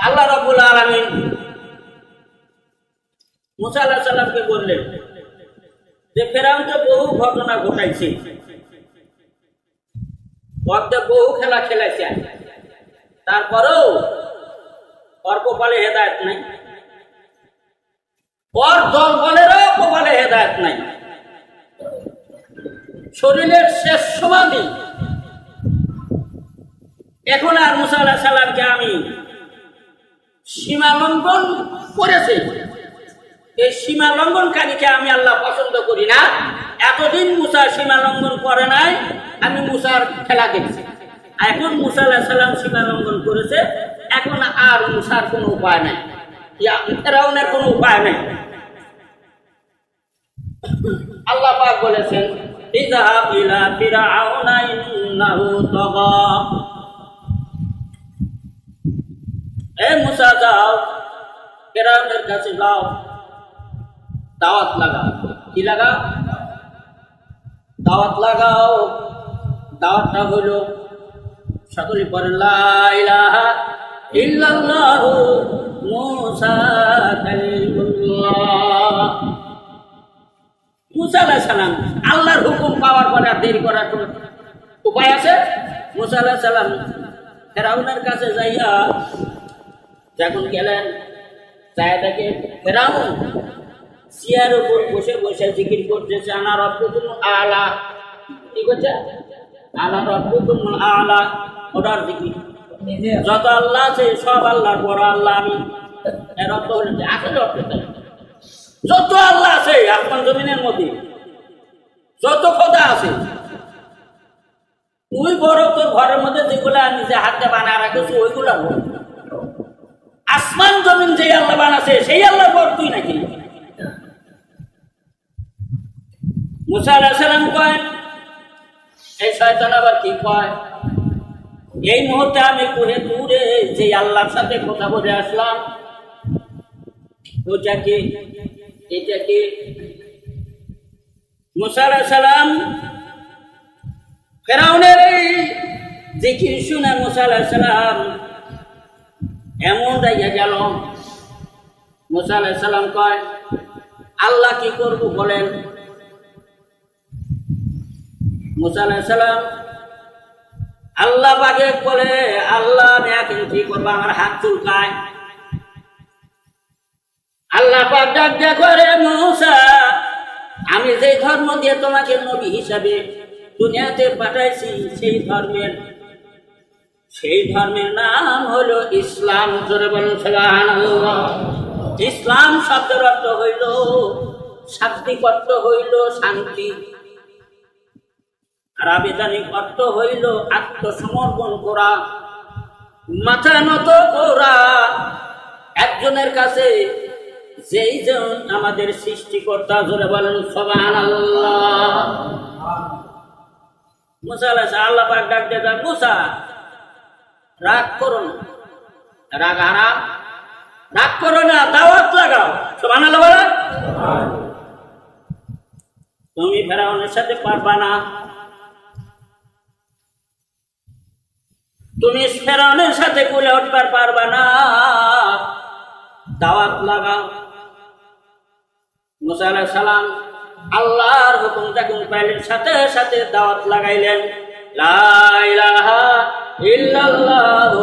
আল্লাহ রাব্বুল আলামিন মুসা আলাইহিস সালামকে বললেন যে ফেরাউন তো বহু ঘটনা ঘটাইছে, বহু খেলা খেলাইছে, তারপরেও ওর কপালে হেদায়েত নাই, ওর দল বলেরও কপালে হেদায়েত নাই। শরীরের শেষ সমাধি। এখন আর মুসা আলাইহিস সালামকে আমি সীমা লঙ্ঘন করেছি, এই সীমা লঙ্ঘনকারীকে আমি আল্লাহ পছন্দ করি না। এতদিন মুসা সীমা লঙ্ঘন করে নাই, আমি মুসার খেলা দেখছি। এখন মুসা আলাইহিস সালাম সীমা লঙ্ঘন করেছে, এখন আর মুসার কোনো উপায় নাই, ফেরাউনের কোনো উপায় নাই। আল্লাহ পাক বলেছেন ইযহাব ইলা ফিরআউনা ইন্নাহু তাগা। এ মুসা যাও, ফেরাউনের কাছে যাও, দাওয়াত লাগাও। কি লাগাও? দাওয়াত লাগাও। দাওয়াতটা হলো সকলে পড়েন লা ইলাহা ইল্লাল্লাহু মুসা কালিমুল্লাহ। মুসা আলাইহিস সালাম আল্লাহর হুকুম পাওয়ার পরে আর দেরি করার কোনো উপায় আছে? মুসা আলাইহিস সালাম ফেরাউনের কাছে যাইয়া যখন গেলেন, যায় দেখে ফেরাউন চেয়ার উপর বসে বসে জিকির করতেছে, আনা রাব্বুকুম আলা। কি করছে? আনা রাব্বুকুম আলা। ওটার জিকির। যত আল্লাহ আছে সব আল্লাহর বড় আল্লাহ আমি। এর অর্থ হলো যে আসলে অর্থ যত আল্লাহ আছে আসমান জমিনের মধ্যে, যত খোদা আছে, তুই বড়। তোর ঘরের মধ্যে যেগুলা নিজে হাতে বানায় রাখেছি ওইগুলা বড়। আসমান জমিন যে আল্লাহ বানাছে সেই আল্লাহ বড় তুই নাকি? মুসা আলাইহিস সালাম কয়, এই শয়তান আবার কি কয়? এই মুহূর্তে আমি কোহে দূরে যে আল্লাহর সাথে কথা বলে আসলাম, ওটা কি? এটা কি? মুসা আলাইহিস সালাম ফেরাউনের এই জিকির শুনে মুসা আলাইহিস সালাম এমন জায়গায় গেল। মুসা আলাইহিস সালাম কয়, আল্লাহ কি করব বলেন? মুসা আলাইহিস সালাম আল্লাহ পাকে বলে, আল্লাহ আমি এখন কি করবো? আমার হাত চুলকায়। আল্লাহ পাক ডাক দেয়া করে, মুসা আমি যে ধর্ম দিয়ে তোমাকে নবী হিসাবে দুনিয়াতে পাঠাইছি সেই ধর্মের নাম হলো ইসলাম। জোরে বলুন সুবহানাল্লাহ। ইসলাম শব্দের অর্থ হইল শাব্দিক অর্থ হইল শান্তি, আর আবিধানিক অর্থ হইল আত্মসমর্পণ করা, মাথা নত করা একজনের কাছে, যেই জন আমাদের সৃষ্টিকর্তা। জোরে বলেন সুবহানাল্লাহ। মুসা আলাইহিস সালাম আল্লাহ পাক ডাক দেয়া, মুসা রাগ করো না, রাগ হারাম, রাগ করো না, দাওয়াত লাগাও। সুবহানাল্লাহ বলো। তুমি ফেরাউনের সাথে পারবা না, তুমি ফেরাউনের সাথে কুলে উঠবার পারবা না, দাওয়াত লাগাও। মুসা আলাইহিস সালাম আল্লাহর হুকুম যখন পাইলেন, সাথে সাথে দাওয়াত লাগাইলেন, লা ইলাহা ইল্লাল্লাহু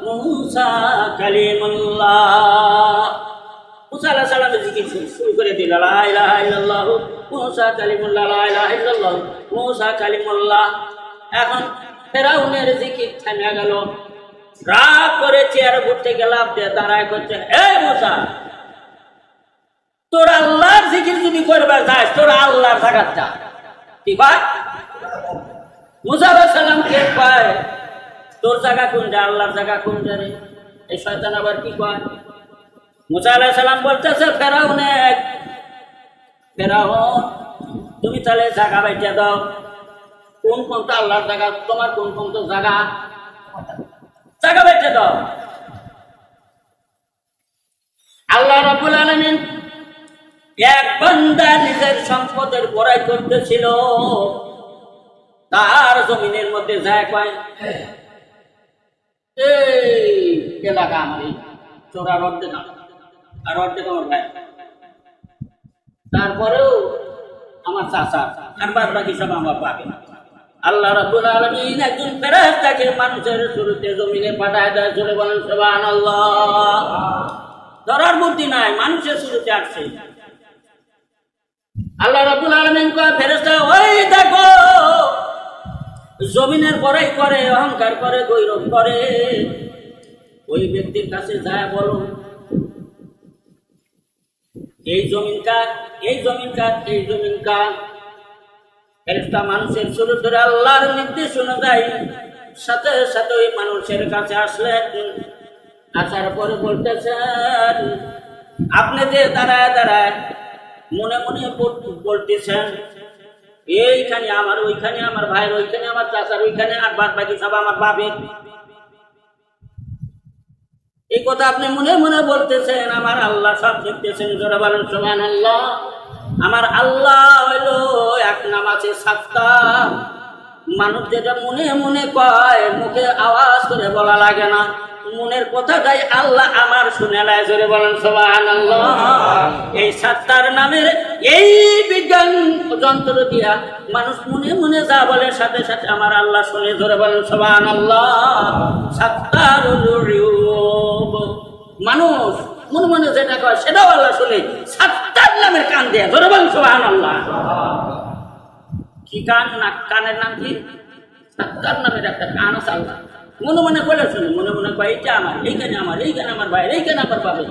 মুসা কালিমুল্লাহ। মুসা আলাইহিস সালাম জিকির শুরু করে দিল, লা ইলাহা ইল্লাল্লাহু মুসা কালিমুল্লাহ, লা ইলাহা ইল্লাল্লাহু মুসা কালিমুল্লাহ। এখন ফেরাউনের জিকির থামিয়া গেল। রাগ করে চেয়ার ঘুরতে গেলাম, দাঁড়ায় করছে, হে মুসা তোর আল্লাহর জিকির যদি করবার যাস, তোর আল্লাহর জায়গায় যা। কি কয়? মুসা আলাইহিস সালাম কে কয়, তোর জায়গা কোনটা, আল্লাহর জায়গা কোনটা রে? এই শয়তান আবার কি কয়? মুসা আলাইহিস সালাম বলতেছে, ফেরাউন তুমি তাহলে জায়গা বাইটা দাও, কোন কোনটা আল্লাহর জায়গা, তোমার কোন কোন জায়গা, জায়গা বাইটা দাও। আল্লাহ রাব্বুল আলামিন এক বান্দা নিজের সম্পদের বড়াই করতেছিল, তার জমিনের মধ্যে যায় কয়, এই এলাকা আমার, চোরার অর্ধেক আর অর্ধেক আমার ভাই, তারপরেও আমার চাচা, আর বাদ বাকি সব আমার পাবে। আল্লাহ রাব্বুল আলামিন একজন ফেরেশতাকে মানুষের শুরুতে জমিনে পাঠায় দেয়, জোরে বলেন সুবহানাল্লাহ। ধরার বুদ্ধি নাই, মানুষের শুরুতে আসছে। আল্লাহ রাব্বুল আলামিন কয় ফেরেশতা, ওই দেখো জমিনের বড়াই করে, অহংকার করে, গৌরব করে, ওই ব্যক্তির কাছে যায় বলো এই জমিন কার, এই জমিন কার, এই জমিন কার। ফেরেশতা মানুষের শুরু ধরে আল্লাহর নির্দেশ অনুযায়ী সাথে সাথে ওই মানুষের কাছে আসলেন। আসার পরে বলতেছেন, আপনি যে দাঁড়ায় দাঁড়ায় মনে মনে বলতেছেন এইখানে আমার, ওইখানে আমার ভাইয়ের, ওইখানে আমার চাচার, ওইখানে আর বাদ বাকি সব আমার বাপের, এই কথা আপনি মনে মনে বলতেছেন। আমার আল্লাহ সব দেখতেছেন, জোরে বলেন সুবহানাল্লাহ। আমার আল্লাহ হইল এক নাম আছে সাত্তা। মানুষ যেটা মনে মনে কয়, মুখে আওয়াজ করে বলা লাগে না, মনের কথাটাই আল্লাহ আমার শুনে নেয়, জোরে বলেন সুবহানাল্লাহ। এই সাত্তার নামের এই বিজ্ঞান যন্ত্র দিয়া মানুষ মনে মনে যা বলে সাথে সাথে আমার আল্লাহ শুনে, জোরে বলেন সুবহানাল্লাহ। সাত্তারুল উয়ুব, মানুষ মনে মনে যেটা কয় সেটাও আল্লাহ শুনে, সাত্তার নামের কান দেয়া, জোরে বলেন সুবহানাল্লাহ। কি কান? না কানের নাম কি? সাত্তার নামের একটা কান আছে আল্লাহ। মনে মনে বলে শুনে, মনে মনে কয় এইটা আমার, এইখানে আমার, এইখানে আমার ভাই, এইখানে আমার বাবা।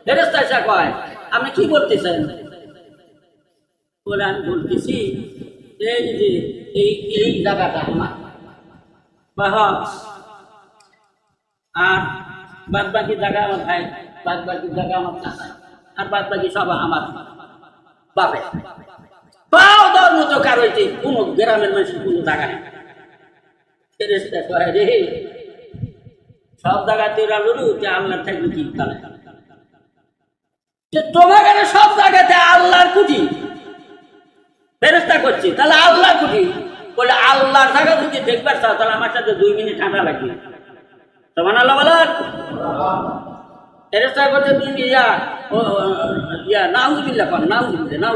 ফেরেশতা এসে কয় আপনি কি বলতেছেন? বলে আমি বলতেছি এই যে এই জায়গাটা আমার আর বাদ বাকি জায়গা আমার ভাই, বাদ বাকি জায়গা আমার চাচা, আর বাদ বাকি সব আমার বাপে। পাও দেওয়ার মতো কারো কোন গ্রামের মানুষের কোন জায়গা নেই। ফেরেশতা কয় রে সব জায়গাতে আল্লাহ থাকবে কি তাহলে? তোমাকে সব জায়গাতে আল্লাহর কুটি ফেরেশতা করছি, তাহলে আল্লাহ কুটি বলে আল্লাহর জায়গা যদি দেখবার চাও তাহলে আমার সাথে 2 মিনিট ঠান্ডা লাগবে। সুবহানাল্লাহ বলেন। ফেরেশতা করছে তুমি নাউযুবিল্লাহ কর, নাউযুবিল্লাহ।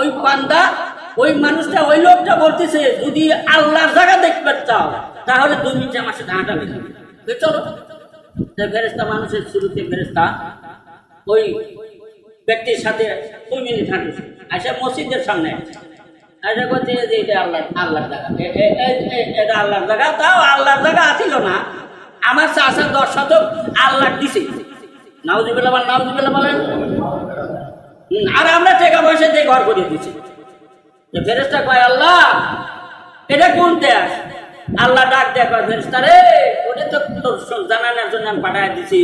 ওই বান্দা, ওই মানুষটা, ওই লোকটা বলতেছে যদি আল্লাহর জায়গা দেখবার চাও তাহলে 2 মিনিট আমার সাথে হাঁটা লেগে চলো। ফেরেশতা মানুষের শুরুতে ফেরেশতা ওই ব্যক্তির সাথে 2 মিনিট হাঁটছে, আসে মসজিদের সামনে আসে করছে যে এটা আল্লাহর জায়গা, এটা আল্লাহর জায়গা। তাও আল্লাহর জায়গা আছিল না, আমার চাচা 10 শতক আল্লাহ দিছে। নাউযুবিল্লাহ বলেন, নাউযুবিল্লাহ বলেন। আর আমরা টাকা পয়সা দিয়ে ঘর করে দিচ্ছি। ফেরেশতা কয় আল্লাহ এটা কোন দেশ? আল্লাহ ডাক দেয় কয় ফেরেশতা রে ওটা তো তোর জানানোর জন্য আমি পাঠায় দিছি,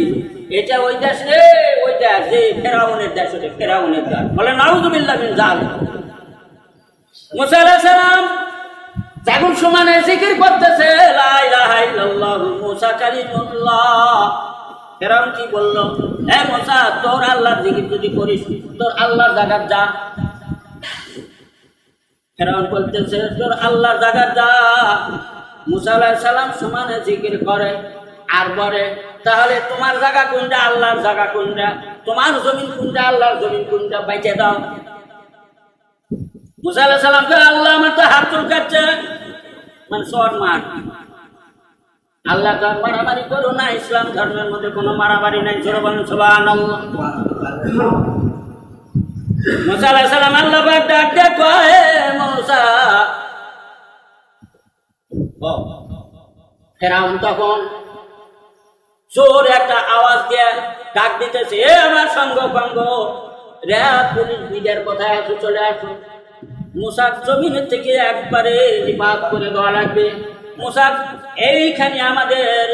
এটা ওই দেশ রে, ওই দেশ যে ফেরাউনের দেশ, ওটা ফেরাউনের দেশ। বলে নাউযুবিল্লাহ মিন যালিক। মুসা আলাইহিস সালাম যখন সমানে জিকির করতেছে লা ইলাহা ইল্লাল্লাহ মুসা কালিমুল্লাহ, ফেরাউন কি বলল? হে মুসা তোর আল্লাহর জিকির যদি করিস তোর আল্লাহর জায়গা যা। ফেরাউন বলতেছে তোর আল্লাহর জায়গা যা। মুসা আলাইহিস সালাম সমানে জিকির করে আর বলে তাহলে তোমার জায়গা কোনটা, আল্লাহর জায়গা কোনটা, তোমার জমিন কোনটা, আল্লাহর জমিন কোনটা, বাইচে দাও। মুসা আলাইহিস সালাম কে আল্লাহ আমার তো হাত চুলকাচ্ছে, মানে শর্ট মার। আল্লাহ তার মারামারি করো না, ইসলাম ধর্মের মধ্যে কোনো মারামারি নাই, জোরে বলেন সুবহানাল্লাহ। মুসা আলাইহিস সালাম আল্লাহ পাক ডাক দিয়ে কয় মুসা, ফেরাউন তখন জোর একটা আওয়াজ দিয়ে ডাক দিতেছে, এ আমার সঙ্গ ভঙ্গ রে, পুলিশ বিদের কোথায় আসো, চলে আসো। মুসার জমিনের থেকে একবারে বাদ করে দেওয়া লাগবে। মুসা এইখানে আমাদের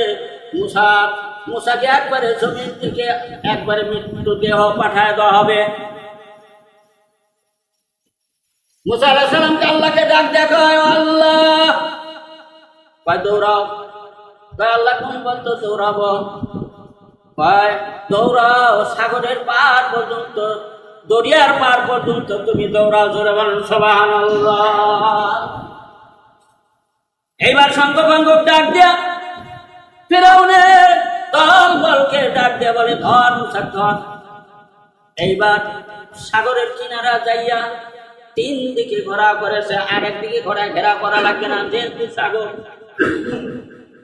মুসাকে একবারে জমিন থেকে একবারে মৃত্যু দেহ পাঠায় দেওয়া হবে। মুসা আলাইহিস সালামকে আল্লাহকে ডাক দেখো, আল্লাহ কয় দৌড়াও। কয় আল্লাহ কোন পর্যন্ত দৌড়াবো? কয় দৌড়াও সাগরের পার পর্যন্ত, দরিয়ার পার পর্যন্ত তুমি দৌড়াও, জোরে বলেন সুবহানাল্লাহ। এইবার শঙ্খভঙ্গ ডাক দিয়া ফিরআউনের দলবলকে বলে ধর মুসা ধর। এইবার সাগরের কিনারা যাইয়া 3 দিকে ঘোরা করেছে, আর একদিকে ঘেরা করা লাগবে না, যেহেতু সাগর।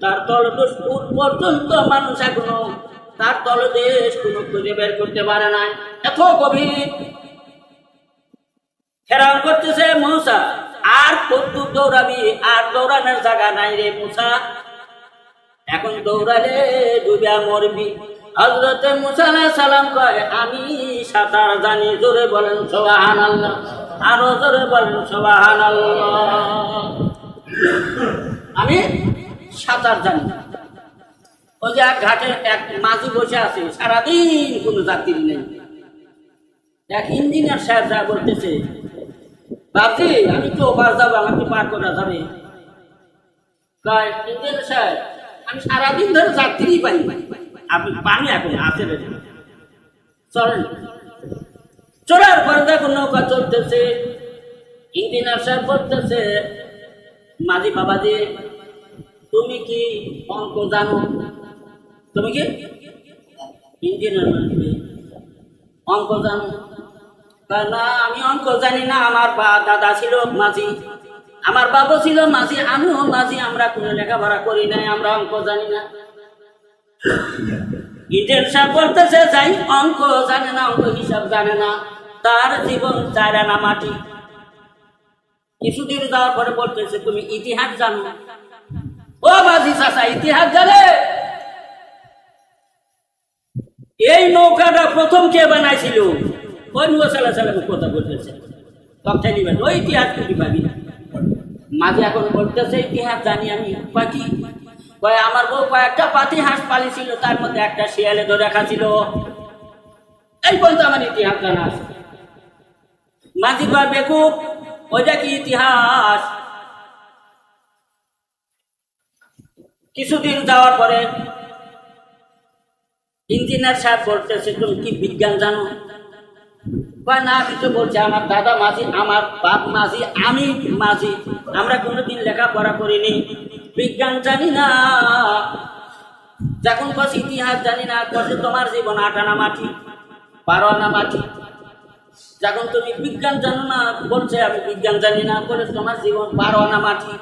তার তলদেশ পর্যন্ত মানুষ এখনো তার তলদেশ কোনো খুঁজে বের করতে পারে না, এত গভীর। ফেরাউন করতেছে মূসা আর কদ্দুর দৌড়াবি, আর দৌড়ানোর জায়গা নাই রে মূসা, এখন দৌড়ালে ডুবিয়া মরবি। হযরত মূসা আলাইহিস সালাম কয় আমি সাঁতার জানি, জোরে বলেন সুবহানাল্লাহ, আরো জোরে বলেন সুবহানাল্লাহ। আমি সাঁতার জানি। ওই যে এক ঘাটে এক মাঝি বসে আছে, সারাদিন কোনো যাত্রী নেই। এক ইঞ্জিনিয়ার সাহেব যা বলতেছে, বাপজি আমি তো ওপার যাবো, আমাকে পার করা যাবে? ইঞ্জিনিয়ার সাহেব আমি সারাদিন ধরে যাত্রী পাই, আপনি পানি এখন আছে রে, চলেন। চলার পর দেখুন নৌকা চলতেছে। ইঞ্জিনিয়ার সাহেব বলতেছে, মাঝি বাবাজি তুমি কি অঙ্ক জানো? তুমি কি ইঞ্জিনিয়ার অঙ্ক জানো? না আমি অঙ্ক জানি না, আমার দাদা ছিল মাঝি, আমার বাবা ছিল মাঝি, আমিও মাঝি, আমরা কোনো লেখাপড়া করি নাই, আমরা অঙ্ক জানি না। ইঞ্জিনিয়ার সাহেব বলতেছে যাই, অঙ্ক জানে না, অঙ্ক হিসাব জানে না, তার জীবন 4 আনা মাটি। কিছুদিন যাওয়ার পরে বলতেছে তুমি ইতিহাস জানো? ও মাঝি চাচা ইতিহাস জানে? এই নৌকাটা প্রথম কে বানাইছিল? ওই নূহ সাল্লাল্লাহু আলাইহি ওয়াসাল্লামের কথা বলতেছে, তখন নিবেন ওই ইতিহাস তুমি পাবি না। মাঝি এখন বলতেছে ইতিহাস জানি আমি। পাখি কয় আমার বউ কয়েকটা পাতি হাঁস পালিছিল, তার মধ্যে একটা শিয়ালে ধরে খাচ্ছিল, এই পর্যন্ত আমার ইতিহাস জানা আছে। মাঝি কয় বেকুব ওইটা কি ইতিহাস? কিছুদিন যাওয়ার পরে ইঞ্জিনিয়ার সাহেব বলতেছে তুমি কি বিজ্ঞান জানো? না আমি তো বলছি আমার দাদা মাঝি, আমার বাপ মাঝি, আমি মাঝি, আমরা কোনোদিন লেখাপড়া করিনি, বিজ্ঞান জানি না। যখন কছি ইতিহাস জানি না, কছে তোমার জীবন 8 আনা মাটি, 12 আনা মাটি। যখন তুমি বিজ্ঞান জানো না, বলছে আমি বিজ্ঞান জানি না, বলে তোমার জীবন 12 আনা মাটি।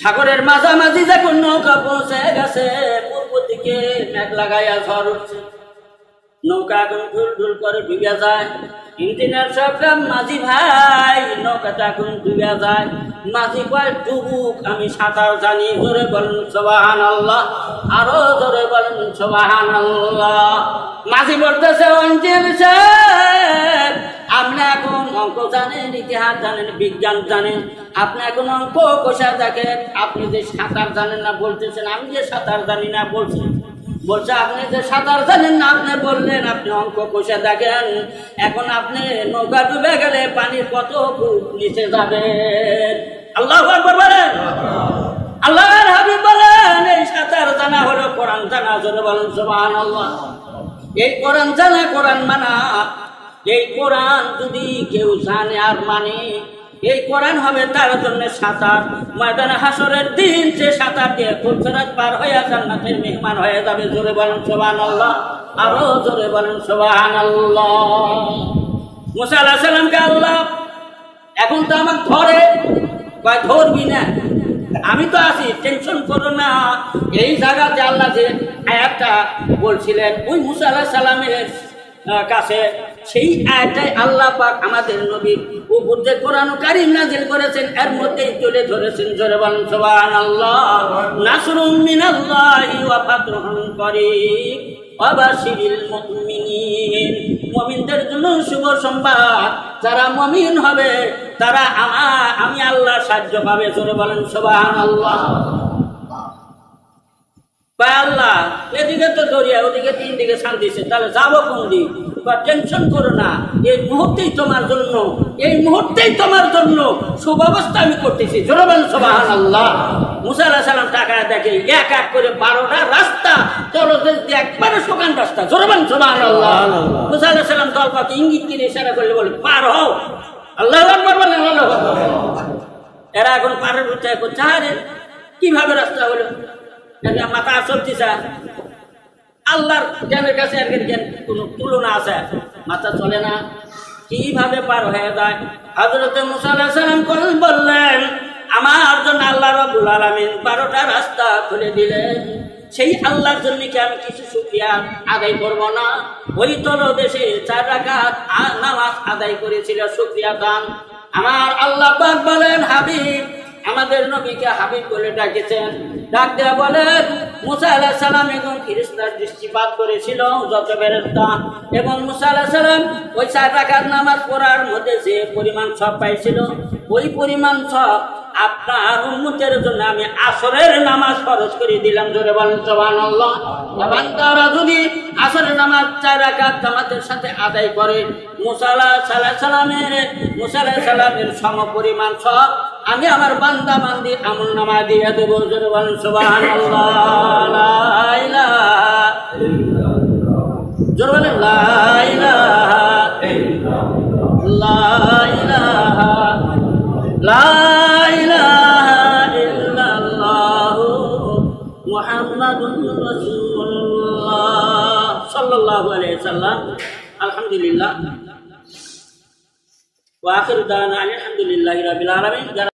সাগরের মাঝামাঝি যখন নৌকা পৌঁছে গেছে, পূর্ব দিকে মেঘ লাগাইয়া ঝড় উঠছে, নৌকা এখন ঢুল ঢুল করে ডুবিয়া যায়। ইঞ্জিনিয়ার সাহেব মাঝি ভাই নৌকাটা এখন ডুবিয়া যায়। মাঝি কয় ডুবুক, আমি সাঁতার জানি, জোরে বলেন সুবহানাল্লাহ, আরো জোরে বলেন সুবহানাল্লাহ। মাঝি বলতেছে ইঞ্জিনিয়ার সাহেব আপনি এখন অঙ্ক জানেন, ইতিহাস জানেন, বিজ্ঞান জানেন, আপনি এখন অঙ্ক কষা দেখেন, আপনি যে সাঁতার জানেন না বলতেছেন, আমি যে সাঁতার জানি না বলছি, বলছে আপনি যে সাঁতার জানেন না আপনি বললেন, আপনি অঙ্ক কষে দেখেন, এখন আপনি নৌকা ডুবে গেলে পানির কত ফুট নিচে যাবেন। আল্লাহু আকবার বলেন, আল্লাহর হাবিব বলেন এই সাঁতার জানা হলো কোরআন জানা, জোরে বলেন সুবহানাল্লাহ। এই কোরআন জানা, কোরআন মানা, এই কোরআন যদি কেউ জানে আর মানে, এই কোরআন হবে তার জন্য সাঁতার। ময়দানে হাসরের দিন সে সাঁতার দিয়ে ফুলসরাত পার হয়ে জান্নাতের মেহমান হয়ে যাবে। জোরে বলেন সুবহানাল্লাহ, আরো জোরে বলেন সুবহানাল্লাহ। মুসা আলাইহিস সালামকে আল্লাহ এখন তো আমাকে ধরে, কয় ধরবি না, আমি তো আছি, টেনশন করো না। এই জায়গাতে আল্লাহ যে আয়াতটা বলছিলেন ওই মুসা আলাইহিস সালামের কাছে, সেই আয়াতটাই আল্লাহ পাক আমাদের নবীর উপর যে কোরআন কারীম নাযিল করেছেন এর মধ্যেই তুলে ধরেছেন। জোরে বলেন সুবহানাল্লাহ। নাসরুম মিনাল্লাহি ওয়া ফাতহুন করিব ওয়া বাশিরিল মুমিনিন, মুমিনদের জন্য শুভ সংবাদ, যারা মুমিন হবে তারা আমি আল্লাহর সাহায্য পাবে। জোরে বলেন সুবহানাল্লাহ। আল্লাহ এদিকে তো দরিয়া, ওদিকে 3 দিকে শান্তিছে, তাহলে যাবো কোন দিক? টেনশন করো না, এই মুহূর্তেই তোমার জন্য, এই মুহূর্তেই তোমার জন্য সুব্যবস্থা আমি করতেছি। জোরে বলেন সুবহানাল্লাহ। মুসা আলাইহিস সালাম টাকায় দেখে এক এক করে 12টা রাস্তা, তলদেশ দিয়ে একবারে শুকান রাস্তা। জোরে বলেন সুবহানাল্লাহ। মুসা আলাইহিস সালাম দলপাকে ইঙ্গিত করে ইশারা করলে বলে পার হও। আল্লাহু আকবার বলেন, আল্লাহু আকবার। এরা এখন পারের উঠে করছে, আরে কিভাবে রাস্তা হলো, মাথা চলতেছে। আল্লাহর জ্ঞানের কাছে আর জ্ঞান কোনো তুলনা আছে? মাথা চলে না। কিভাবে পার হয়ে যায়? হযরত মুসা আলাইহিস সালাম বললেন, আমার জন্য আল্লাহ রাব্বুল আলামিন 12টা রাস্তা খুলে দিলেন, সেই আল্লাহর জন্য কি আমি কিছু শুকরিয়া আদায় করব না? ওই তলদেশে 4 রাকাত নামাজ আদায় করেছিল শুকরিয়া দান। আমার আল্লাহ পাক বলেন, হাবিব, আমাদের নবীকে হাবিব বলে ডাকেছেন। ডাক দেয়া বলেন, মুসা আলাইহিস সালাম এবং ফেরেশতার দৃষ্টিপাত করেছিল যত ফেরেশতা, এবং মুসা আলাইহিস সালাম ওই 4 রাকাত নামাজ পড়ার মধ্যে যে পরিমাণ সওয়াব পাইছিল, ওই পরিমাণ সওয়াব আপনার উম্মতের জন্য আমি আসরের নামাজ ফরজ করে দিলাম। জোরে বলেন সুবহানাল্লাহ। বান্দারা যদি আসরের নামাজ 4 রাকাত জামাতের সাথে আদায় করে, মুসা আলাইহিস সালামের সমপরিমাণ সওয়াব আমি আমার বান্দা বান্দির আমলনামায় দিয়ে দেব। জোরে বলেন সুবহানাল্লাহ। লা ইলাহা ইল্লাল্লাহ। জোরে বলেন লা ইলাহা ইল্লাল্লাহ। লা ইলাহা লা ইলাহা ইল্লাল্লাহ মুহাম্মাদুর রাসূলুল্লাহ সাল্লাল্লাহু আলাইহি ওয়াসাল্লাম। আলহামদুলিল্লাহ ওয়া আখিরু দাওয়ানা আলহামদুলিল্লাহি রাব্বিল আলামিন।